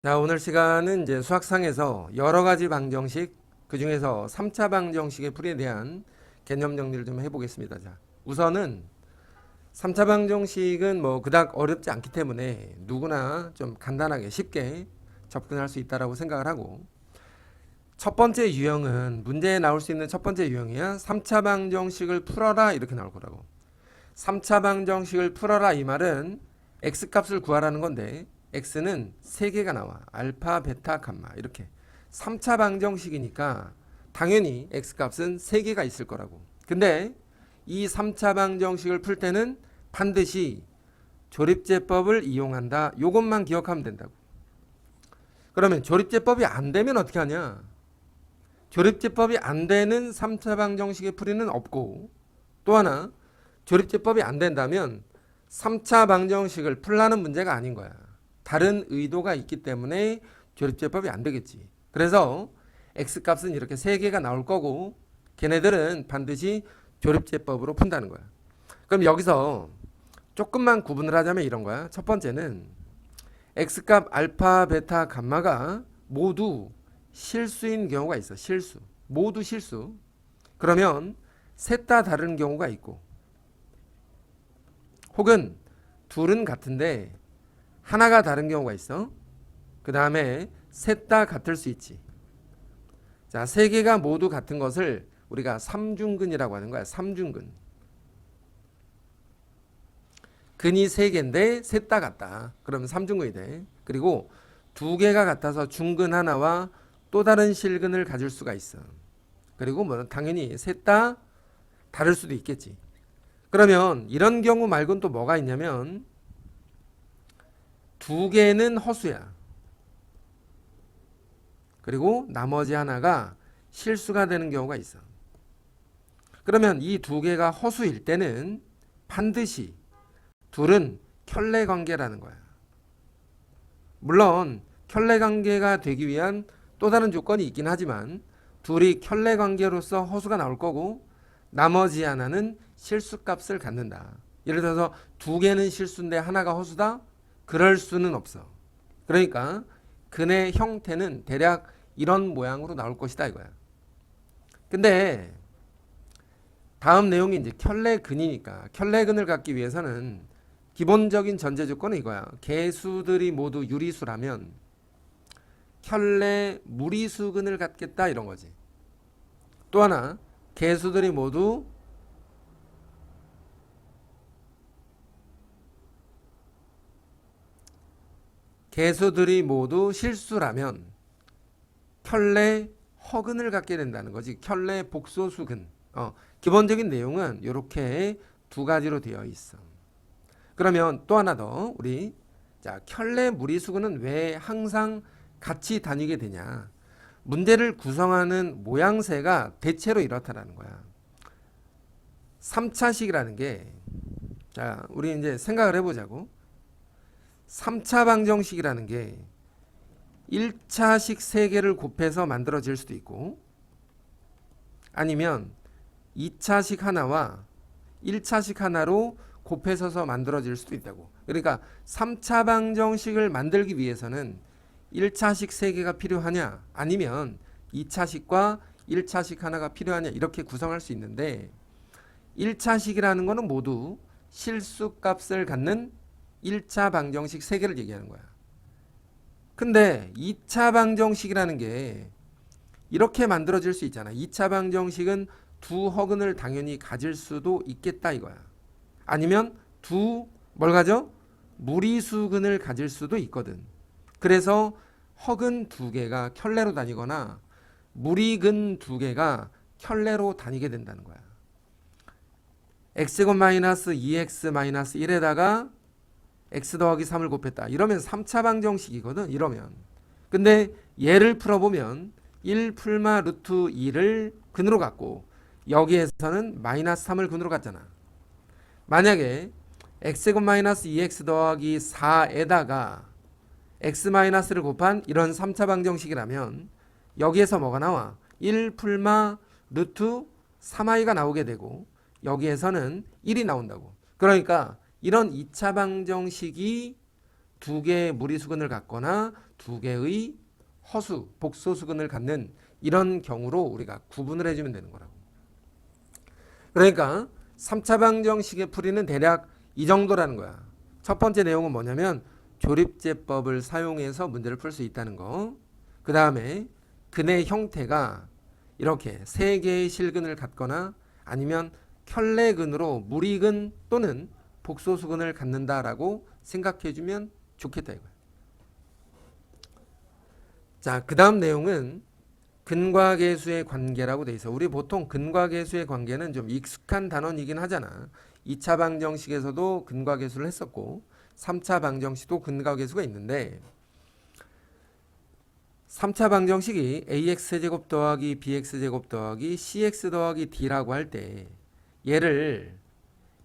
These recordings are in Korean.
자, 오늘 시간은 이제 수학상에서 여러 가지 방정식, 그 중에서 3차 방정식의 풀이에 대한 개념 정리를 좀 해보겠습니다. 자, 우선은 3차 방정식은 뭐 그닥 어렵지 않기 때문에 누구나 좀 간단하게 쉽게 접근할 수 있다라고 생각을 하고, 첫 번째 유형은 문제에 나올 수 있는 첫 번째 유형이야. 3차 방정식을 풀어라 이렇게 나올 거라고. 3차 방정식을 풀어라 이 말은 x값을 구하라는 건데, x는 3개가 나와. 알파, 베타, 감마 이렇게 3차 방정식이니까 당연히 x값은 3개가 있을 거라고. 근데 이 3차 방정식을 풀 때는 반드시 조립제법을 이용한다. 요것만 기억하면 된다고. 그러면 조립제법이 안 되면 어떻게 하냐? 조립제법이 안 되는 3차 방정식의 풀이는 없고, 또 하나 조립제법이 안 된다면 3차 방정식을 풀라는 문제가 아닌 거야. 다른 의도가 있기 때문에 조립제법이 안 되겠지. 그래서 x값은 이렇게 3개가 나올 거고, 걔네들은 반드시 조립제법으로 푼다는 거야. 그럼 여기서 조금만 구분을 하자면 이런 거야. 첫 번째는 x값 알파, 베타, 감마가 모두 실수인 경우가 있어. 실수. 모두 실수. 그러면 셋 다 다른 경우가 있고, 혹은 둘은 같은데 하나가 다른 경우가 있어. 그 다음에 셋 다 같을 수 있지. 자, 3개가 모두 같은 것을 우리가 삼중근이라고 하는 거야. 삼중근. 근이 3개인데 셋 다 같다. 그러면 삼중근이 돼. 그리고 2개가 같아서 중근 하나와 또 다른 실근을 가질 수가 있어. 그리고 뭐 당연히 셋 다 다를 수도 있겠지. 그러면 이런 경우 말고는 또 뭐가 있냐면, 2개는 허수야. 그리고 나머지 하나가 실수가 되는 경우가 있어. 그러면 이 2개가 허수일 때는 반드시 둘은 켤레 관계라는 거야. 물론 켤레 관계가 되기 위한 또 다른 조건이 있긴 하지만, 둘이 켤레 관계로서 허수가 나올 거고 나머지 하나는 실수값을 갖는다. 예를 들어서 2개는 실수인데 하나가 허수다? 그럴 수는 없어. 그러니까 근의 형태는 대략 이런 모양으로 나올 것이다 이거야. 근데 다음 내용이 이제 켤레근이니까, 켤레근을 갖기 위해서는 기본적인 전제 조건은 이거야. 개수들이 모두 유리수라면 켤레 무리수근을 갖겠다 이런 거지. 또 하나, 개수들이 모두 실수라면 켤레 허근을 갖게 된다는 거지. 켤레 복소수근. 기본적인 내용은 이렇게 2가지로 되어 있어. 그러면 또 하나 더, 우리 자, 켤레 무리수근은 왜 항상 같이 다니게 되냐? 문제를 구성하는 모양새가 대체로 이렇다라는 거야. 3차식이라는 게, 자, 우리 이제 생각을 해보자고. 3차 방정식이라는 게 1차식 3개를 곱해서 만들어질 수도 있고, 아니면 2차식 하나와 1차식 하나로 곱해서서 만들어질 수도 있다고. 그러니까 3차 방정식을 만들기 위해서는 1차식 3개가 필요하냐, 아니면 2차식과 1차식 하나가 필요하냐, 이렇게 구성할 수 있는데, 1차식이라는 거는 모두 실수값을 갖는 1차 방정식 3개를 얘기하는 거야. 근데 2차 방정식이라는 게 이렇게 만들어질 수 있잖아. 2차 방정식은 2허근을 당연히 가질 수도 있겠다 이거야. 아니면 뭘 가져? 무리수근을 가질 수도 있거든. 그래서 허근 2개가 켤레로 다니거나 무리근 2개가 켤레로 다니게 된다는 거야. x제곱 마이너스 2x 마이너스 1에다가 x 더하기 3을 곱했다. 이러면 3차 방정식이거든. 이러면. 근데 얘를 풀어보면 1 풀마 루트 2를 근으로 갖고 여기에서는 마이너스 3을 근으로 갖잖아. 만약에 x제곱 마이너스 2x 더하기 4에다가 x 마이너스를 곱한 이런 3차 방정식이라면 여기에서 뭐가 나와? 1 풀마 루트 3i가 나오게 되고 여기에서는 1이 나온다고. 그러니까 이런 2차 방정식이 2개의 무리수근을 갖거나 두 개의 허수, 복소수근을 갖는 이런 경우로 우리가 구분을 해주면 되는 거라고. 그러니까 3차 방정식의 풀이는 대략 이 정도라는 거야. 첫 번째 내용은 뭐냐면 조립제법을 사용해서 문제를 풀 수 있다는 거. 그 다음에 근의 형태가 이렇게 세 개의 실근을 갖거나 아니면 켤레근으로 무리근 또는 복소수근을 갖는다라고 생각해주면 좋겠다 이거야. 자, 그 다음 내용은 근과 계수의 관계라고 돼 있어. 우리 보통 근과 계수의 관계는 좀 익숙한 단원이긴 하잖아. 2차 방정식에서도 근과 계수를 했었고 3차 방정식도 근과 계수가 있는데 3차 방정식이 ax제곱 더하기 bx제곱 더하기 cx 더하기 d라고 할 때 얘를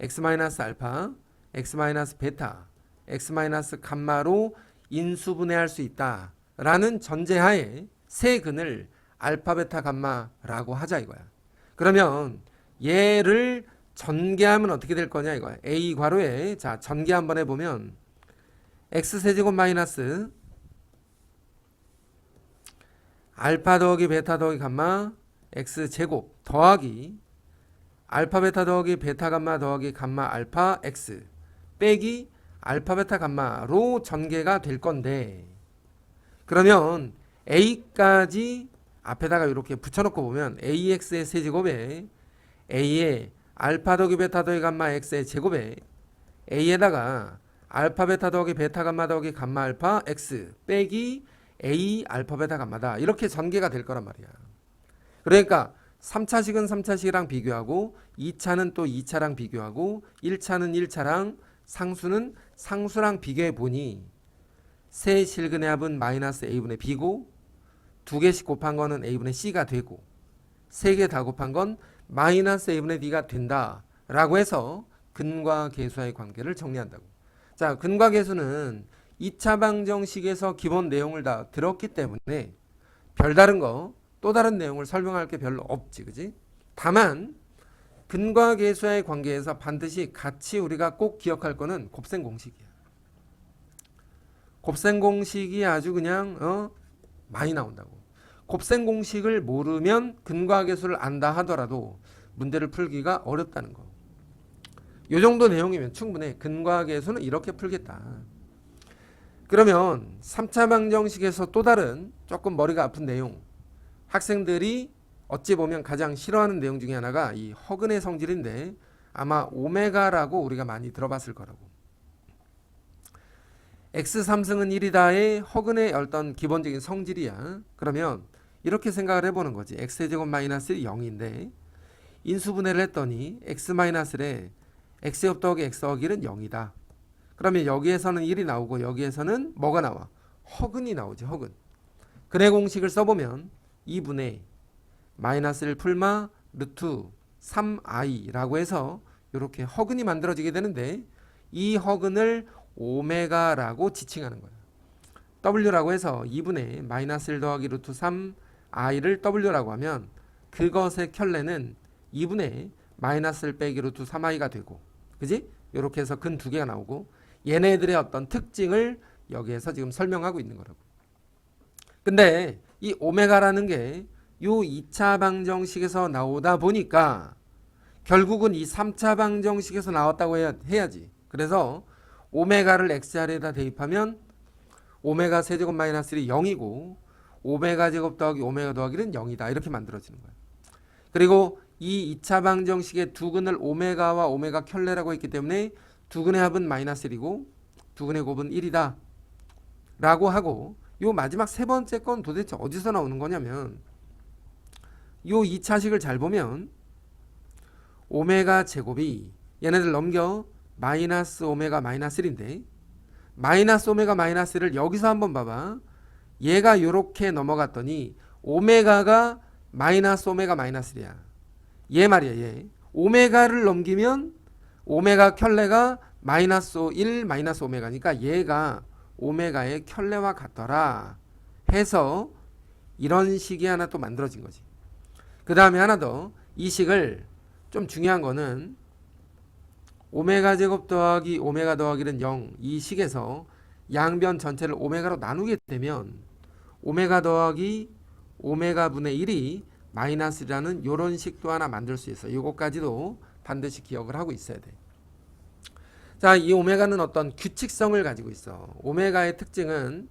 x-알파, x-베타, x-감마로 인수분해할 수 있다라는 전제하에 세 근을 알파, 베타, 감마라고 하자 이거야. 그러면 얘를 전개하면 어떻게 될 거냐 이거야. a 괄호에 자 전개 한번 해보면 x세제곱 마이너스 알파 더하기 베타 더하기 감마 x제곱 더하기 알파 베타 더하기 베타 감마 더하기 감마 알파 x 빼기 알파 베타 감마로 전개가 될 건데 그러면 a까지 앞에다가 이렇게 붙여놓고 보면 ax의 세제곱에 a의 알파 더하기 베타 더하기 감마 x의 제곱에 a에다가 알파 베타 더하기 베타 감마 더하기 감마 알파 x 빼기 a 알파 베타 감마다 이렇게 전개가 될 거란 말이야. 그러니까 3차식은 3차식이랑 비교하고 2차는 또 2차랑 비교하고 1차는 1차랑 상수는 상수랑 비교해 보니 세 실근의 합은 마이너스 a분의 b고 두 개씩 곱한 거는 a분의 c가 되고 세 개 다 곱한 건 마이너스 a분의 d가 된다 라고 해서 근과 계수와의 관계를 정리한다고. 자, 근과 계수는 2차 방정식에서 기본 내용을 다 들었기 때문에 별다른 거 또 다른 내용을 설명할 게 별로 없지, 그지? 다만 근과 계수와의 관계에서 반드시 같이 우리가 꼭 기억할 거는 곱셈 공식이야. 곱셈 공식이 아주 그냥 많이 나온다고. 곱셈 공식을 모르면 근과 계수를 안다 하더라도 문제를 풀기가 어렵다는 거. 이 정도 내용이면 충분해. 근과 계수는 이렇게 풀겠다. 그러면 3차 방정식에서 또 다른 조금 머리가 아픈 내용, 학생들이 어찌 보면 가장 싫어하는 내용 중에 하나가 이 허근의 성질인데 아마 오메가라고 우리가 많이 들어봤을 거라고. x3승은 1이다의 허근의 어떤 기본적인 성질이야. 그러면 이렇게 생각을 해보는 거지. x제곱 마이너스 0인데 인수분해를 했더니 x-에 x제곱 더하기 x 더하기 1은 0이다. 그러면 여기에서는 1이 나오고 여기에서는 뭐가 나와? 허근이 나오지. 허근. 근의 공식을 써보면 2분의 마이너스 1 풀마 루트 3i라고 해서 이렇게 허근이 만들어지게 되는데 이 허근을 오메가라고 지칭하는 거예요. w라고 해서 2분의 마이너스 1 더하기 루트 3i를 w라고 하면 그것의 켤레는 2분의 마이너스 1 빼기 루트 3i가 되고, 그지? 이렇게 해서 근 두 개가 나오고 얘네들의 어떤 특징을 여기에서 지금 설명하고 있는 거라고. 근데 이 오메가라는 게 요 2차 방정식에서 나오다 보니까 결국은 이 3차 방정식에서 나왔다고 해야지. 그래서 오메가를 x자리에다 대입하면 오메가 세제곱 마이너스 1이 0이고 오메가 제곱 더하기 오메가 더하기 1은 0이다. 이렇게 만들어지는 거야. 그리고 이 2차 방정식의 두 근을 오메가와 오메가 켤레라고 했기 때문에 두 근의 합은 마이너스 1이고 두 근의 곱은 1이다 라고 하고, 요 마지막 세 번째 건 도대체 어디서 나오는 거냐면 요 2차식을 잘 보면 오메가 제곱이 얘네들 넘겨 마이너스 오메가 마이너스 1인데 마이너스 오메가 마이너스 1을 여기서 한번 봐봐. 얘가 요렇게 넘어갔더니 오메가가 마이너스 오메가 마이너스 1이야. 얘 말이야. 얘 오메가를 넘기면 오메가 켤레가 마이너스 1 마이너스 오메가니까 얘가 오메가의 켤레와 같더라 해서 이런 식이 하나 또 만들어진 거지. 그 다음에 하나 더, 이 식을 좀 중요한 거는 오메가 제곱 더하기 오메가 더하기 1은 0 이 식에서 양변 전체를 오메가로 나누게 되면 오메가 더하기 오메가 분의 1이 마이너스라는 요런 식도 하나 만들 수 있어요. 이것까지도 반드시 기억을 하고 있어야 돼. 자, 이 오메가는 어떤 규칙성을 가지고 있어. 오메가의 특징은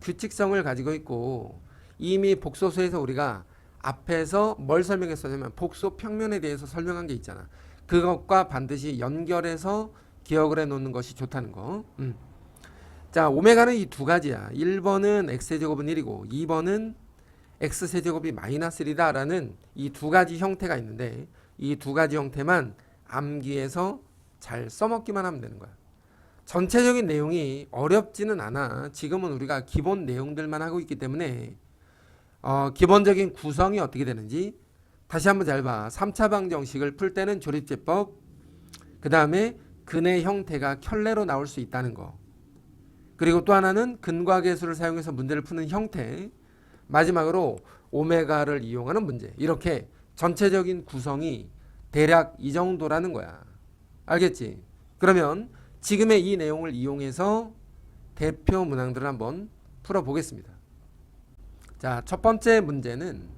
규칙성을 가지고 있고, 이미 복소수에서 우리가 앞에서 뭘 설명했었냐면 복소 평면에 대해서 설명한 게 있잖아. 그것과 반드시 연결해서 기억을 해 놓는 것이 좋다는 거. 자, 오메가는 이 두 가지야. 1번은 x제곱은 1이고 2번은 x세제곱이 마이너스 1이다 라는 이 두 가지 형태가 있는데, 이 두 가지 형태만 암기해서 잘 써먹기만 하면 되는 거야. 전체적인 내용이 어렵지는 않아. 지금은 우리가 기본 내용들만 하고 있기 때문에 기본적인 구성이 어떻게 되는지 다시 한번 잘 봐. 3차 방정식을 풀 때는 조립제법, 그 다음에 근의 형태가 켤레로 나올 수 있다는 거, 그리고 또 하나는 근과 계수를 사용해서 문제를 푸는 형태, 마지막으로 오메가를 이용하는 문제. 이렇게 전체적인 구성이 대략 이 정도라는 거야. 알겠지? 그러면 지금의 이 내용을 이용해서 대표 문항들을 한번 풀어보겠습니다. 자, 첫 번째 문제는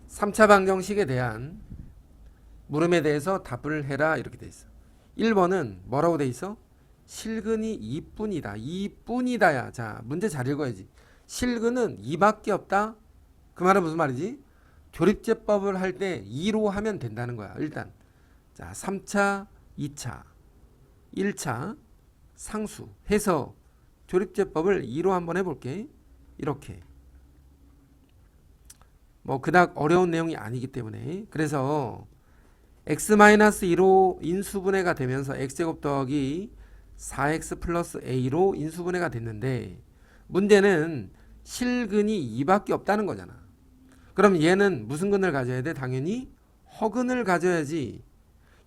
3차 방정식에 대한 물음에 대해서 답을 해라 이렇게 돼 있어. 1번은 뭐라고 돼 있어? 실근이 2뿐이다. 2뿐이다야. 자, 문제 잘 읽어야지. 실근은 2밖에 없다. 그 말은 무슨 말이지? 조립제법을 할 때 2로 하면 된다는 거야. 일단 자, 3차, 2차, 1차 상수 해서 조립제법을 2로 한번 해볼게. 이렇게 뭐 그닥 어려운 내용이 아니기 때문에. 그래서 x-2로 인수분해가 되면서 x제곱 더하기 4x 플러스 a로 인수분해가 됐는데, 문제는 실근이 2밖에 없다는 거잖아. 그럼 얘는 무슨 근을 가져야 돼? 당연히 허근을 가져야지.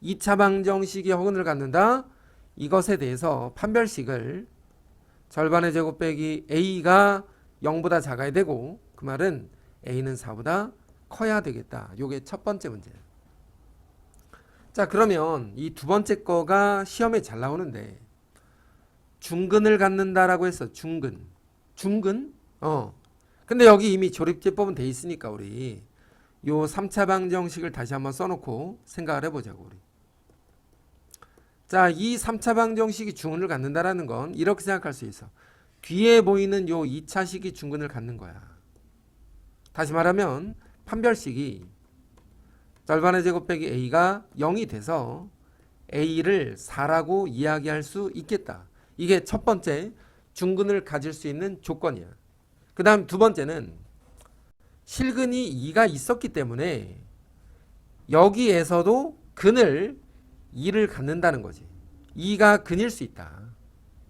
2차 방정식이 허근을 갖는다? 이것에 대해서 판별식을 절반의 제곱 빼기 a가 0보다 작아야 되고, 그 말은 a는 4보다 커야 되겠다. 요게 첫 번째 문제예요. 자, 그러면 이 두 번째 거가 시험에 잘 나오는데, 중근을 갖는다라고 했어. 중근. 근데 여기 이미 조립제법은 돼 있으니까 우리 요 3차 방정식을 다시 한번 써놓고 생각을 해보자고 우리. 자, 이 3차 방정식이 중근을 갖는다라는 건 이렇게 생각할 수 있어. 뒤에 보이는 요 2차식이 중근을 갖는 거야. 다시 말하면 판별식이 절반의 제곱 빼기 a가 0이 돼서 a를 4라고 이야기할 수 있겠다. 이게 첫 번째 중근을 가질 수 있는 조건이야. 그 다음 두 번째는 실근이 2가 있었기 때문에 여기에서도 근을 2를 갖는다는 거지. 2가 근일 수 있다.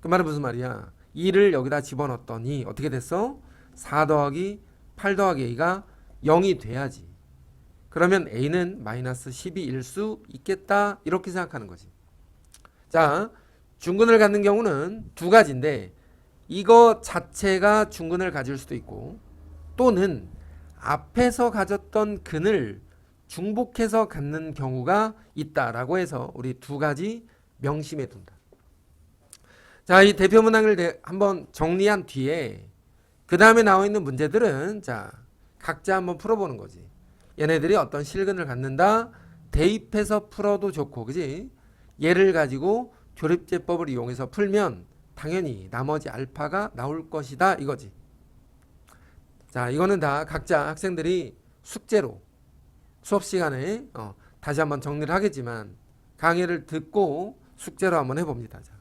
그 말은 무슨 말이야? 2를 여기다 집어넣었더니 어떻게 됐어? 4 더하기 8 더하기 a가 0이 돼야지. 그러면 a는 마이너스 12일 수 있겠다. 이렇게 생각하는 거지. 자, 중근을 갖는 경우는 두 가지인데, 이거 자체가 중근을 가질 수도 있고, 또는 앞에서 가졌던 근을 중복해서 갖는 경우가 있다라고 해서 우리 두 가지 명심해 둔다. 자, 이 대표 문항을 한번 정리한 뒤에 그 다음에 나와 있는 문제들은 자, 각자 한번 풀어보는 거지. 얘네들이 어떤 실근을 갖는다, 대입해서 풀어도 좋고, 그지? 얘를 가지고 조립제법을 이용해서 풀면 당연히 나머지 알파가 나올 것이다 이거지. 자, 이거는 다 각자 학생들이 숙제로 수업 시간에 다시 한번 정리를 하겠지만 강의를 듣고 숙제로 한번 해봅니다. 자,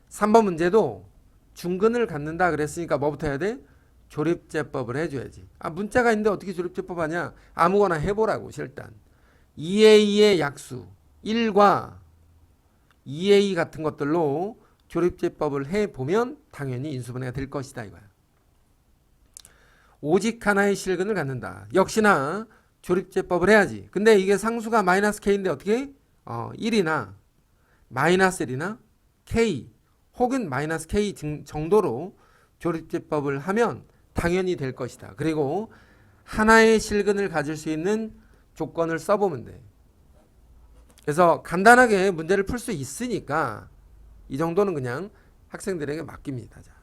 3번 문제도 중근을 갖는다 그랬으니까 뭐부터 해야 돼? 조립제법을 해줘야지. 아, 문자가 있는데 어떻게 조립제법 하냐? 아무거나 해보라고. 일단 2a의 약수 1과 2a 같은 것들로 조립제법을 해보면 당연히 인수분해가 될 것이다 이거야. 오직 하나의 실근을 갖는다. 역시나 조립제법을 해야지. 근데 이게 상수가 마이너스 k인데 어떻게? 1이나 마이너스 1이나 k 혹은 마이너스 k 정도로 조립제법을 하면 당연히 될 것이다. 그리고 하나의 실근을 가질 수 있는 조건을 써보면 돼. 그래서 간단하게 문제를 풀 수 있으니까 이 정도는 그냥 학생들에게 맡깁니다. 자.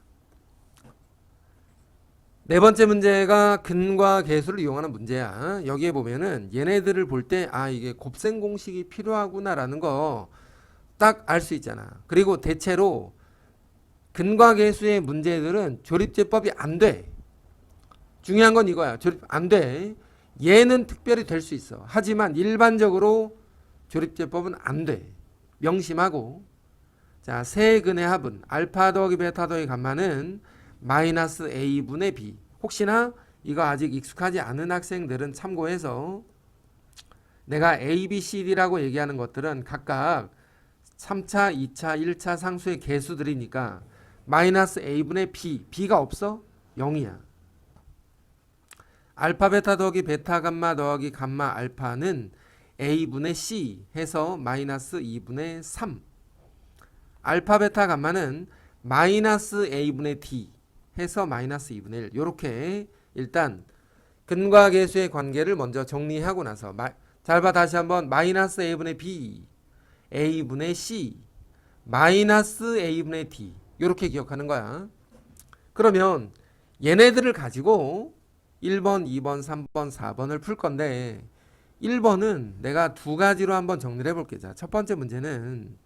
네 번째 문제가 근과 계수를 이용하는 문제야. 여기에 보면은 얘네들을 볼 때 이게 곱셈 공식이 필요하구나라는 거 딱 알 수 있잖아. 그리고 대체로 근과 계수의 문제들은 조립제법이 안 돼. 중요한 건 이거야. 조립 안 돼. 얘는 특별히 될 수 있어. 하지만 일반적으로 조립제법은 안 돼. 명심하고. 자, 세 근의 합은 알파 더하기 베타 더하기 감마는 마이너스 a분의 b. 혹시나 이거 아직 익숙하지 않은 학생들은 참고해서 내가 a, b, c, d라고 얘기하는 것들은 각각 3차, 2차, 1차 상수의 개수들이니까 마이너스 a분의 b. b가 없어? 0이야. 알파 베타 더하기 베타 감마 더하기 감마 알파는 a분의 c 해서 마이너스 2분의 3. 알파 베타 감마는 마이너스 a분의 d 해서 마이너스 2분의 1. 요렇게 일단 근과 계수의 관계를 먼저 정리하고 나서 잘 봐. 다시 한번 마이너스 a분의 b, a분의 c, 마이너스 a분의 d 요렇게 기억하는 거야. 그러면 얘네들을 가지고 1번, 2번, 3번, 4번을 풀 건데 1번은 내가 두 가지로 한번 정리를 해볼게. 자, 첫 번째 문제는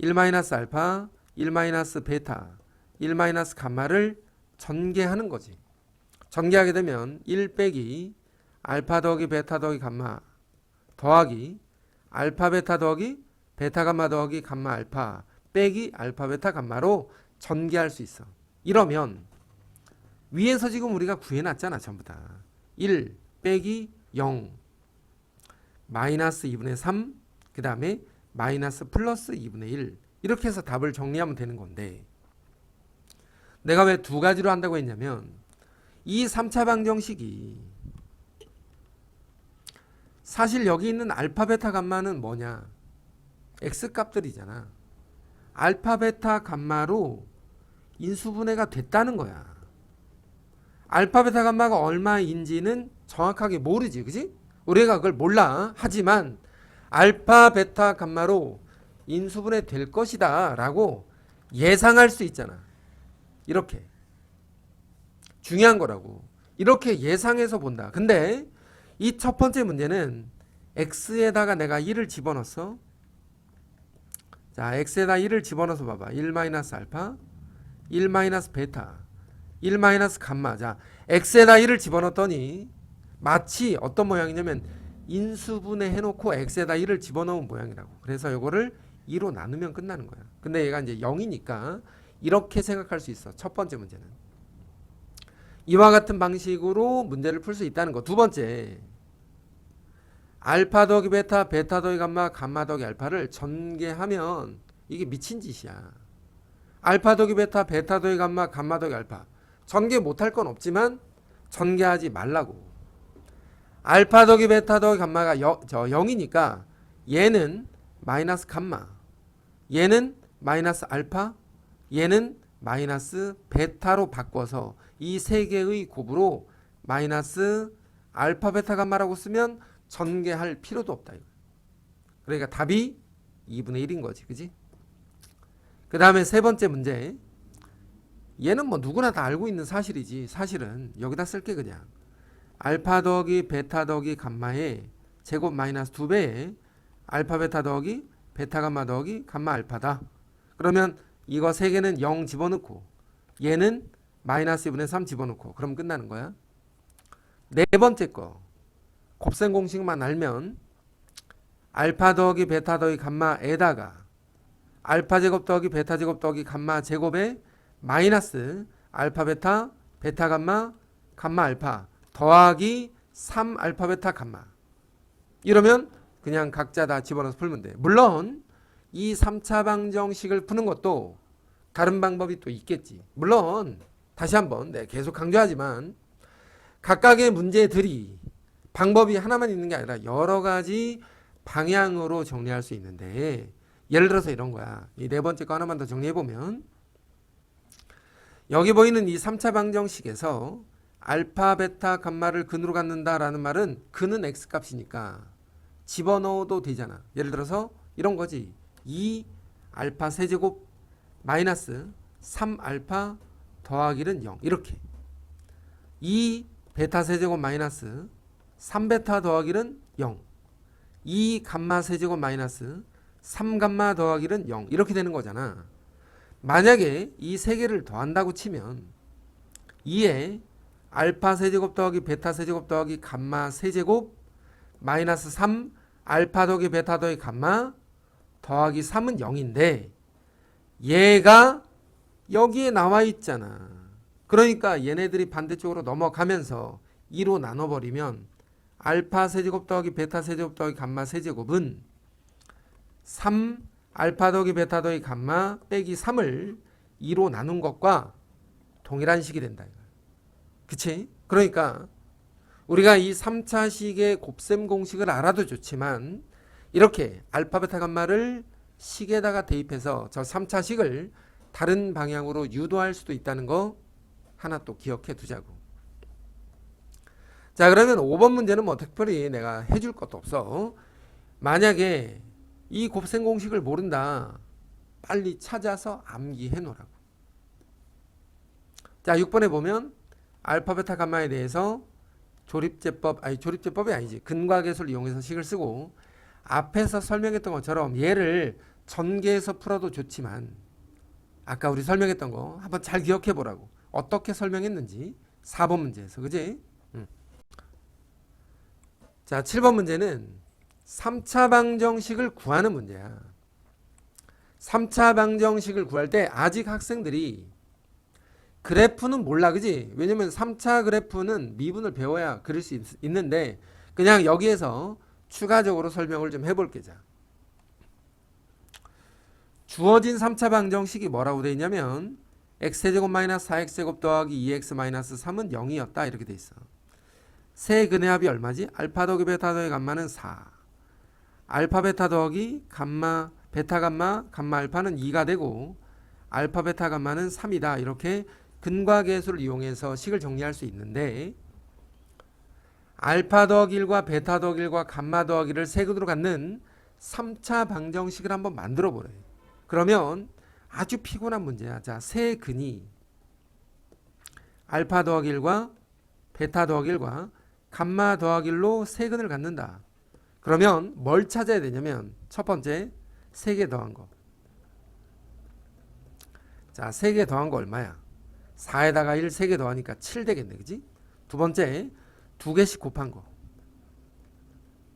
1-알파, 1-베타, 1-감마를 전개하는 거지. 전개하게 되면 1 빼기 알파 더하기 베타 더하기 감마 더하기 알파 베타 더하기 베타 감마 더하기 감마 알파 빼기 알파 베타 감마로 전개할 수 있어. 이러면 위에서 지금 우리가 구해놨잖아. 전부 다 1 빼기 0 마이너스 2분의 3 그 다음에 마이너스 플러스 2분의 1 이렇게 해서 답을 정리하면 되는 건데 내가 왜 두 가지로 한다고 했냐면 이 3차 방정식이 사실 여기 있는 알파 베타 감마는 뭐냐 x값들이잖아. 알파 베타 감마로 인수분해가 됐다는 거야. 알파 베타 감마가 얼마인지는 정확하게 모르지. 그지? 우리가 그걸 몰라. 하지만 알파 베타 감마로 인수분해 될 것이다 라고 예상할 수 있잖아. 이렇게 중요한 거라고. 이렇게 예상해서 본다. 근데 이 첫 번째 문제는 x에다가 내가 1을 집어넣었어. 자, x에다 1을 집어넣어서 봐봐. 1-알파 1-베타 1-감마. 자, x에다 1을 집어넣었더니 마치 어떤 모양이냐면 인수분해 해놓고 x에다 1을 집어넣은 모양이라고. 그래서 이거를 2로 나누면 끝나는 거야. 근데 얘가 이제 0이니까 이렇게 생각할 수 있어. 첫 번째 문제는 이와 같은 방식으로 문제를 풀 수 있다는 거. 두 번째, 알파 더하기 베타, 베타 더하기 감마, 감마 더하기 알파를 전개하면 이게 미친 짓이야. 알파 더하기 베타, 베타 더하기 감마, 감마 더하기 알파 전개 못할 건 없지만 전개하지 말라고. 알파 더하기 베타 더하기 감마가 0이니까 얘는 마이너스 감마, 얘는 마이너스 알파, 얘는 마이너스 베타로 바꿔서 이 세 개의 곱으로 마이너스 알파 베타 감마라고 쓰면 전개할 필요도 없다. 그러니까 답이 2분의 1인 거지. 그지? 그 다음에 세 번째 문제. 얘는 뭐 누구나 다 알고 있는 사실이지. 사실은 여기다 쓸게 그냥. 알파 더하기 베타 더하기 감마의 제곱 마이너스 2배에 알파 베타 더하기 베타 감마 더하기 감마 알파다. 그러면 이거 세 개는 0 집어넣고 얘는 마이너스 2분의 3 집어넣고 그럼 끝나는 거야. 네 번째 거 곱셈 공식만 알면 알파 더하기 베타 더하기 감마에다가 알파 제곱 더하기 베타 제곱 더하기 감마 제곱에 마이너스 알파 베타 베타 감마 감마 알파 더하기 3 알파 베타 감마 이러면 그냥 각자 다 집어넣어서 풀면 돼. 물론 이 3차 방정식을 푸는 것도 다른 방법이 또 있겠지. 물론 다시 한번 계속 강조하지만 각각의 문제들이 방법이 하나만 있는 게 아니라 여러 가지 방향으로 정리할 수 있는데 예를 들어서 이런 거야. 이 네 번째 거 하나만 더 정리해보면 여기 보이는 이 3차 방정식에서 알파 베타 감마를 근으로 갖는다라는 말은 근은 x값이니까 집어넣어도 되잖아. 예를 들어서 이런 거지. 2 알파 세제곱 마이너스 3알파 더하기 1은 0 이렇게 2 베타 세제곱 마이너스 3베타 더하기 1은 0 2 감마 세제곱 마이너스 3감마 더하기 1은 0 이렇게 되는 거잖아. 만약에 이 세 개를 더한다고 치면 2에 알파 세제곱 더하기 베타 세제곱 더하기 감마 세제곱 마이너스 3 알파 더하기 베타 더하기 감마 더하기 3은 0인데 얘가 여기에 나와 있잖아. 그러니까 얘네들이 반대쪽으로 넘어가면서 2로 나눠버리면 알파 세제곱 더하기 베타 세제곱 더하기 감마 세제곱은 3 알파 더하기 베타 더하기 감마 빼기 3을 2로 나눈 것과 동일한 식이 된다. 그치? 그러니까 우리가 이 3차식의 곱셈 공식을 알아도 좋지만 이렇게 알파 베타 감마를 식에다가 대입해서 저 3차식을 다른 방향으로 유도할 수도 있다는 거 하나 또 기억해 두자고. 자, 그러면 5번 문제는 뭐 특별히 내가 해줄 것도 없어. 만약에 이 곱셈 공식을 모른다, 빨리 찾아서 암기해 놓으라고. 자, 6번에 보면 알파 베타 감마에 대해서 조립제법이 아니지, 근과계수를 이용해서 식을 쓰고 앞에서 설명했던 것처럼 얘를 전개해서 풀어도 좋지만 아까 우리 설명했던 거 한번 잘 기억해 보라고. 어떻게 설명했는지 4번 문제에서, 그지? 자, 7번 문제는 3차 방정식을 구하는 문제야. 3차 방정식을 구할 때 아직 학생들이 그래프는 몰라, 그지? 왜냐면 3차 그래프는 미분을 배워야 그릴 수 있는데 그냥 여기에서 추가적으로 설명을 좀 해볼게. 자, 주어진 3차 방정식이 뭐라고 되어 있냐면 x제곱 마이너스 4x제곱 더하기 2x 마이너스 3은 0이었다 이렇게 돼 있어. 세 근의 합이 얼마지? 알파 더하기 베타 더하기 감마는 4, 알파 베타 더하기 감마 베타 감마 감마 알파는 2가 되고 알파 베타 감마는 3이다. 이렇게 근과계수를 이용해서 식을 정리할 수 있는데 알파 더하기 1과 베타 더하기 1과 감마 더하기 1을 세근으로 갖는 3차 방정식을 한번 만들어 보래. 그러면 아주 피곤한 문제야. 자, 세 근이 알파 더하기 1과 베타 더하기 1과 감마 더하기 1로 세 근을 갖는다. 그러면 뭘 찾아야 되냐면 첫 번째 3개 더한 거. 자, 3개 더한 거 얼마야? 4에다가 1 3개 더하니까 7 되겠네, 그지? 두 번째 2개씩 곱한 거.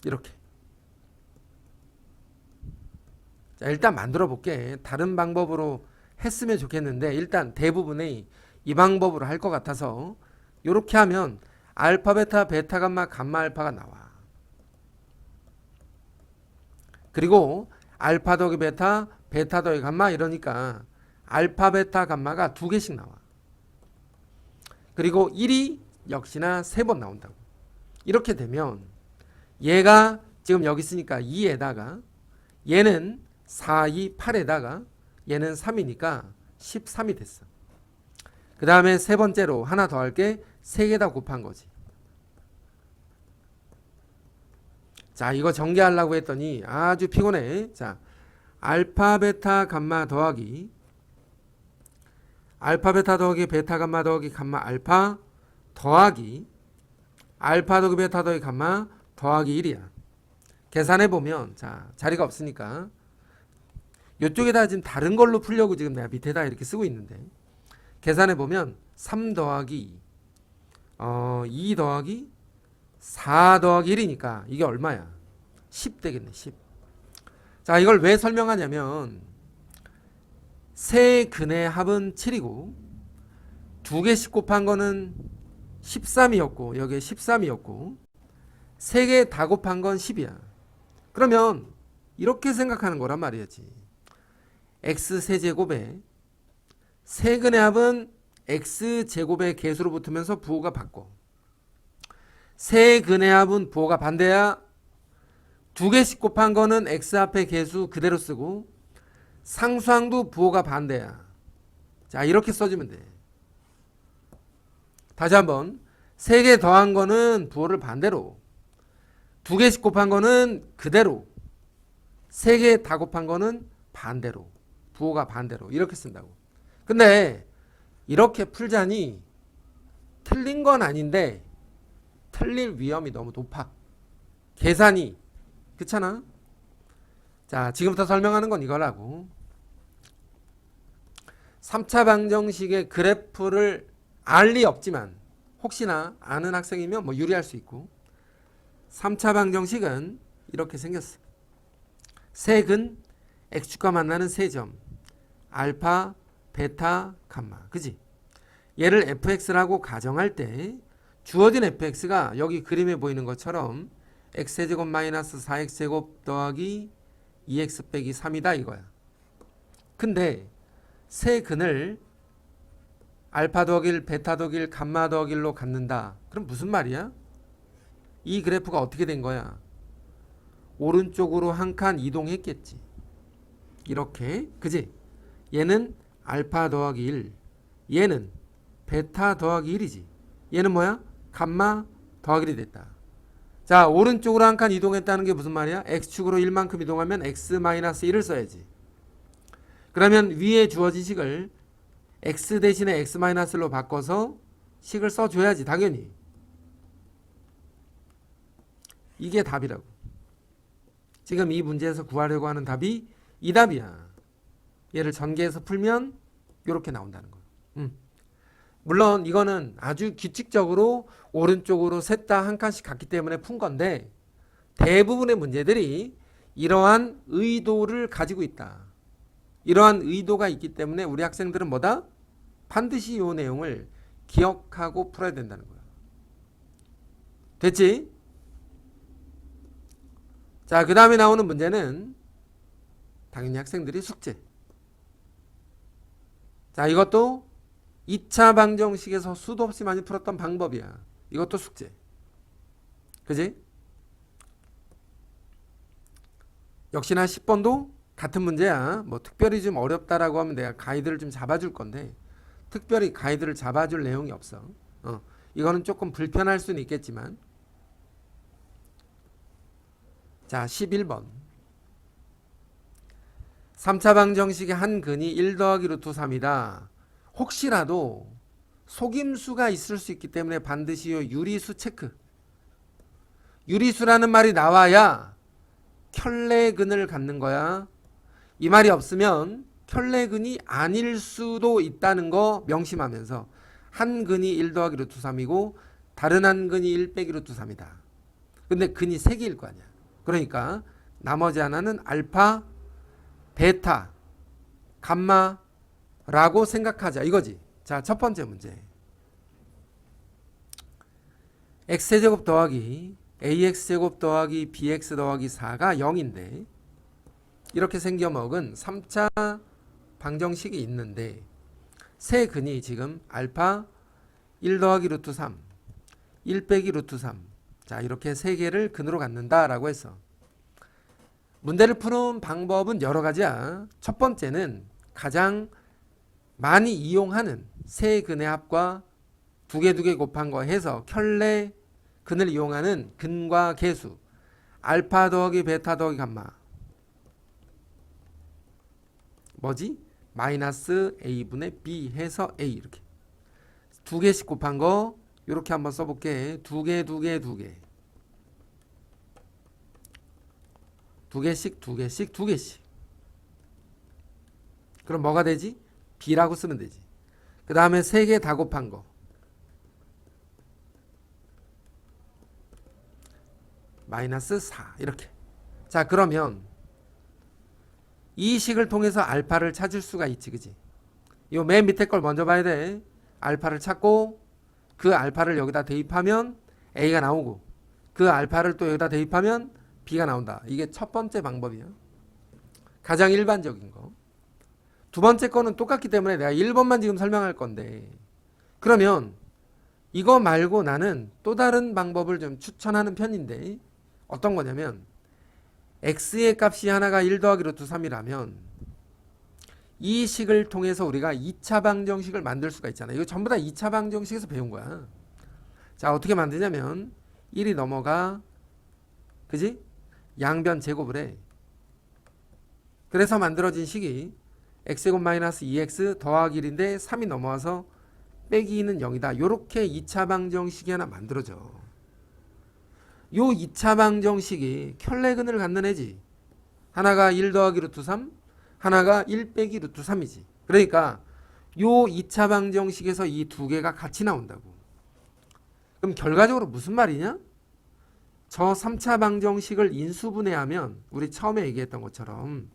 이렇게. 자, 일단 만들어 볼게. 다른 방법으로 했으면 좋겠는데 일단 대부분의 이 방법으로 할 것 같아서 이렇게 하면 알파 베타 베타 감마 감마 알파가 나와. 그리고 알파 더하기 베타 베타 더하기 감마 이러니까 알파 베타 감마가 2개씩 나와. 그리고 1이 역시나 3번 나온다고. 이렇게 되면 얘가 지금 여기 있으니까 2에다가 얘는 4, 2, 8에다가 얘는 3이니까 13이 됐어. 그 다음에 세 번째로 하나 더 할게. 3개다 곱한 거지. 자, 이거 전개하려고 했더니 아주 피곤해. 자, 알파 베타 감마 더하기 알파 베타 더하기 베타 감마 더하기 감마 알파 더하기 알파 더하기 베타 더하기 감마 더하기 1이야. 계산해 보면 자, 자리가 없으니까 이쪽에다 지금 다른 걸로 풀려고 지금 내가 밑에다 이렇게 쓰고 있는데 계산해 보면 3 더하기 2 더하기 4 더하기 1이니까 이게 얼마야? 10 되겠네. 10. 자, 이걸 왜 설명하냐면 세 근의 합은 7이고 2개씩 곱한 거는 13이었고 여기에 13이었고 3개 다 곱한 건 10이야. 그러면 이렇게 생각하는 거란 말이지. x세제곱에 세근의 합은 x제곱의 개수로 붙으면서 부호가 바꿔. 세근의 합은 부호가 반대야. 2개씩 곱한 거는 x 앞에 개수 그대로 쓰고 상수항도 부호가 반대야. 자, 이렇게 써주면 돼. 다시 한번 3개 더한 거는 부호를 반대로 2개씩 곱한 거는 그대로 3개 다 곱한 거는 반대로 부호가 반대로 이렇게 쓴다고. 근데 이렇게 풀자니 틀린 건 아닌데 틀릴 위험이 너무 높아. 계산이. 그렇잖아. 자, 지금부터 설명하는 건 이거라고. 3차 방정식의 그래프를 알 리 없지만 혹시나 아는 학생이면 뭐 유리할 수 있고, 3차 방정식은 이렇게 생겼어. 색은 x축과 만나는 세 점, 알파, 베타, 감마. 그지? 얘를 fx라고 가정할 때 주어진 fx가 여기 그림에 보이는 것처럼 x제곱 마이너스 4x제곱 더하기 2x 빼기 3이다 이거야. 근데 세 근을 알파 더하기 1, 베타 더하기 1, 감마 더하기 1로 갖는다. 그럼 무슨 말이야? 이 그래프가 어떻게 된 거야? 오른쪽으로 한 칸 이동했겠지. 이렇게. 그지? 얘는 알파 더하기 1, 얘는 베타 더하기 1이지. 얘는 뭐야? 감마 더하기 1이 됐다. 자, 오른쪽으로 한 칸 이동했다는 게 무슨 말이야? x축으로 1만큼 이동하면 x-1을 써야지. 그러면 위에 주어진 식을 x 대신에 x-1로 바꿔서 식을 써줘야지. 당연히. 이게 답이라고. 지금 이 문제에서 구하려고 하는 답이 이 답이야. 얘를 전개해서 풀면 이렇게 나온다는 거야. 물론 이거는 아주 규칙적으로 오른쪽으로 셋 다 한 칸씩 갔기 때문에 푼 건데 대부분의 문제들이 이러한 의도를 가지고 있다. 이러한 의도가 있기 때문에 우리 학생들은 뭐다? 반드시 이 내용을 기억하고 풀어야 된다는 거야. 됐지? 자, 그 다음에 나오는 문제는 당연히 학생들이 숙제. 자, 이것도 2차 방정식에서 수도 없이 많이 풀었던 방법이야. 이것도 숙제. 그지? 역시나 10번도 같은 문제야. 뭐 특별히 좀 어렵다라고 하면 내가 가이드를 좀 잡아줄 건데 특별히 가이드를 잡아줄 내용이 없어. 이거는 조금 불편할 수는 있겠지만. 자, 11번. 3차 방정식의 한 근이 1 더하기 루트 3이다. 혹시라도 속임수가 있을 수 있기 때문에 반드시 유리수 체크. 유리수라는 말이 나와야 켤레근을 갖는 거야. 이 말이 없으면 켤레근이 아닐 수도 있다는 거 명심하면서 한 근이 1 더하기 루트 3이고 다른 한 근이 1 빼기 루트 3이다. 근데 근이 3개일 거 아니야. 그러니까 나머지 하나는 알파, 베타, 감마라고 생각하자 이거지. 자, 첫 번째 문제. x제곱 더하기 ax제곱 더하기 bx 더하기 4가 0인데 이렇게 생겨먹은 3차 방정식이 있는데 세 근이 지금 알파 1 더하기 루트 3, 1 빼기 루트 3. 자, 이렇게 세 개를 근으로 갖는다라고 했어. 문제를 푸는 방법은 여러 가지야. 첫 번째는 가장 많이 이용하는 세 근의 합과 두 개 곱한 거 해서 켤레 근을 이용하는 근과 계수 알파 더하기 베타 더하기 감마 뭐지? 마이너스 a분의 b 해서 a 이렇게 두 개씩 곱한 거 이렇게 한번 써볼게. 두 개씩 그럼 뭐가 되지? b라고 쓰면 되지. 그 다음에 세 개 다 곱한 거 마이너스 4 이렇게. 자, 그러면 이 식을 통해서 알파를 찾을 수가 있지. 그지? 요 맨 밑에 걸 먼저 봐야 돼. 알파를 찾고 그 알파를 여기다 대입하면 a가 나오고 그 알파를 또 여기다 대입하면 b가 나온다. 이게 첫 번째 방법이야. 가장 일반적인 거. 두 번째 거는 똑같기 때문에 내가 1번만 지금 설명할 건데 그러면 이거 말고 나는 또 다른 방법을 좀 추천하는 편인데 어떤 거냐면 x의 값이 하나가 1 더하기 루트 3이라면 이 식을 통해서 우리가 2차 방정식을 만들 수가 있잖아. 이거 전부 다 2차 방정식에서 배운 거야. 자, 어떻게 만드냐면 1이 넘어가 그지? 양변 제곱을 해. 그래서 만들어진 식이 x제곱 마이너스 2x 더하기 1인데 3이 넘어와서 빼기 2는 0이다. 요렇게 2차 방정식이 하나 만들어져. 요 2차 방정식이 켤레근을 갖는 애지. 하나가 1 더하기 루트 3, 하나가 1 빼기 루트 3이지. 그러니까 요 2차 방정식에서 이 두 개가 같이 나온다고. 그럼 결과적으로 무슨 말이냐? 저 3차 방정식을 인수분해하면 우리 처음에 얘기했던 것처럼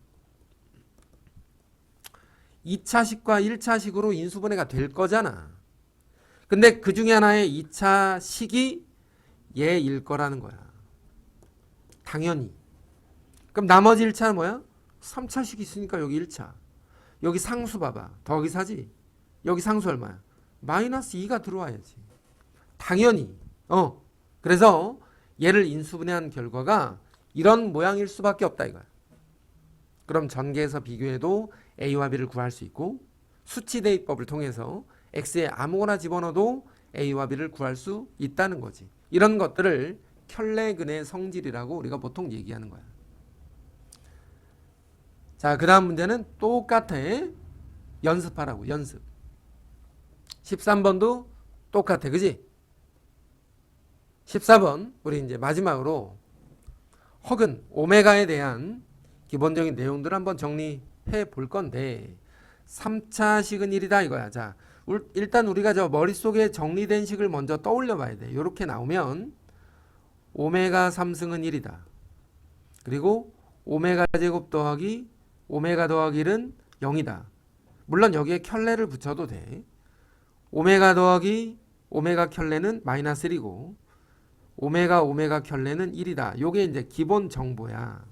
2차식과 1차식으로 인수분해가 될 거잖아. 근데 그 중에 하나의 2차식이 얘일 거라는 거야. 당연히. 그럼 나머지 1차는 뭐야? 3차식이 있으니까 여기 1차. 여기 상수 봐봐. 더하기 4지. 여기 상수 얼마야? 마이너스 2가 들어와야지. 당연히. 그래서 얘를 인수분해한 결과가 이런 모양일 수밖에 없다 이거야. 그럼 전개해서 비교해도 A와 B를 구할 수 있고 수치 대입법을 통해서 X에 아무거나 집어넣어도 A와 B를 구할 수 있다는 거지. 이런 것들을 켤레근의 성질이라고 우리가 보통 얘기하는 거야. 자, 그 다음 문제는 똑같아. 연습하라고, 연습. 13번도 똑같아. 그지? 14번, 우리 이제 마지막으로 혹은 오메가에 대한 기본적인 내용들을 한번 정리해 볼 건데 3차식은 1이다 이거야. 자, 일단 우리가 저 머릿속에 정리된 식을 먼저 떠올려 봐야 돼. 이렇게 나오면 오메가 3승은 1이다. 그리고 오메가 제곱 더하기 오메가 더하기 1은 0이다. 물론 여기에 켤레를 붙여도 돼. 오메가 더하기 오메가 켤레는 마이너스 1이고 오메가 켤레는 1이다. 요게 이제 기본 정보야.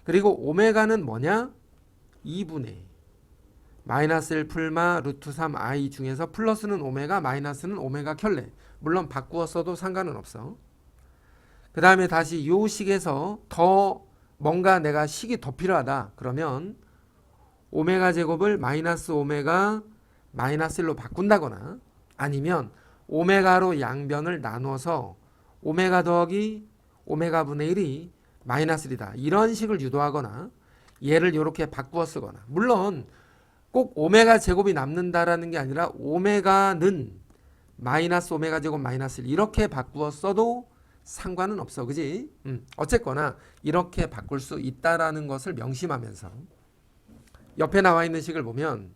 그리고 오메가는 뭐냐? 2분의 마이너스 1 풀마 루트 3i 중에서 플러스는 오메가 마이너스는 오메가 켤레. 물론 바꾸어 써도 상관은 없어. 그 다음에 다시 요 식에서 더 뭔가 내가 식이 더 필요하다. 그러면 오메가 제곱을 마이너스 오메가 마이너스 1로 바꾼다거나 아니면 오메가로 양변을 나눠서 오메가 더하기 오메가 분의 1이 마이너스 1이다. 이런 식을 유도하거나 얘를 이렇게 바꾸어 쓰거나 물론 꼭 오메가 제곱이 남는다라는 게 아니라 오메가는 마이너스 오메가 제곱 마이너스 1 이렇게 바꾸어 써도 상관은 없어. 그지? 어쨌거나 이렇게 바꿀 수 있다라는 것을 명심하면서 옆에 나와 있는 식을 보면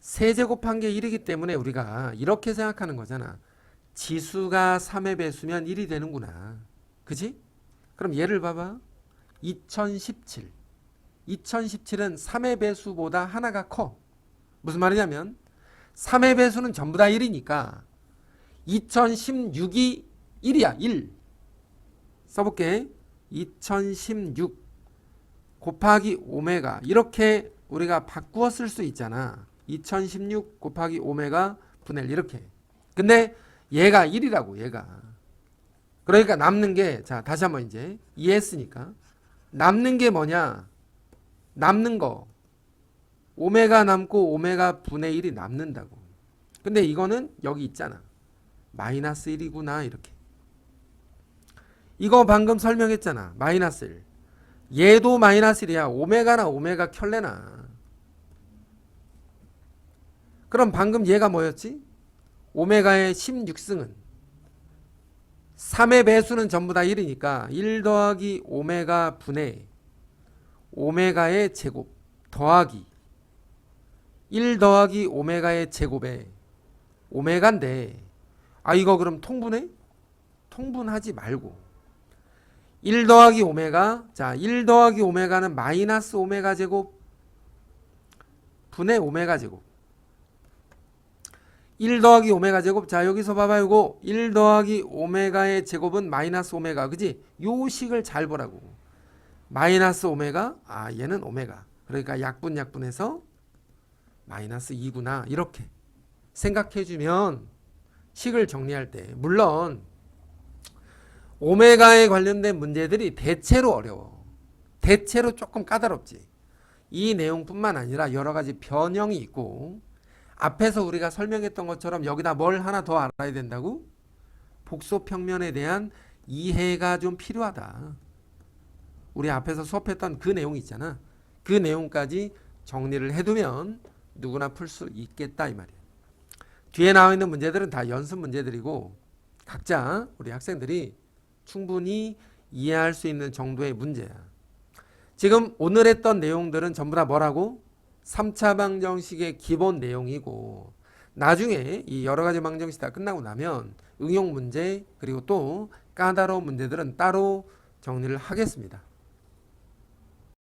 세제곱한 게 1이기 때문에 우리가 이렇게 생각하는 거잖아. 지수가 3의 배수면 1이 되는구나. 그지? 그럼 얘를 봐봐. 2017. 2017은 3의 배수보다 하나가 커. 무슨 말이냐면 3의 배수는 전부 다 1이니까 2016이 1이야. 1. 써볼게. 2016 곱하기 오메가 이렇게 우리가 바꾸어 쓸 수 있잖아. 2016 곱하기 오메가 분의 1 이렇게. 근데 얘가 1이라고 얘가. 그러니까 남는 게 자 다시 한번 이제 이해했으니까 남는 게 뭐냐. 남는 거 오메가 남고 오메가 분의 1이 남는다고. 근데 이거는 여기 있잖아. 마이너스 1이구나 이렇게. 이거 방금 설명했잖아. 마이너스 1. 얘도 마이너스 1이야. 오메가나 오메가 켤레나. 그럼 방금 얘가 뭐였지? 오메가의 16승은 3의 배수는 전부 다 1이니까 1 더하기 오메가 분의 오메가의 제곱 더하기 1 더하기 오메가의 제곱에 오메가인데 이거 그럼 통분해? 통분하지 말고 1 더하기 오메가 자 1 더하기 오메가는 마이너스 오메가 제곱 분의 오메가 제곱 1 더하기 오메가 제곱 자 여기서 봐봐 이거 1 더하기 오메가의 제곱은 마이너스 오메가 그지? 요 식을 잘 보라고 마이너스 오메가 얘는 오메가 그러니까 약분해서 마이너스 2구나 이렇게 생각해주면 식을 정리할 때 물론 오메가에 관련된 문제들이 대체로 어려워. 대체로 조금 까다롭지. 이 내용뿐만 아니라 여러 가지 변형이 있고 앞에서 우리가 설명했던 것처럼 여기다 뭘 하나 더 알아야 된다고? 복소평면에 대한 이해가 좀 필요하다. 우리 앞에서 수업했던 그 내용 있잖아. 그 내용까지 정리를 해두면 누구나 풀 수 있겠다 이 말이에요. 뒤에 나와 있는 문제들은 다 연습 문제들이고 각자 우리 학생들이 충분히 이해할 수 있는 정도의 문제야. 지금 오늘 했던 내용들은 전부 다 뭐라고? 3차 방정식의 기본 내용이고 나중에 이 여러 가지 방정식 다 끝나고 나면 응용 문제 그리고 또 까다로운 문제들은 따로 정리를 하겠습니다.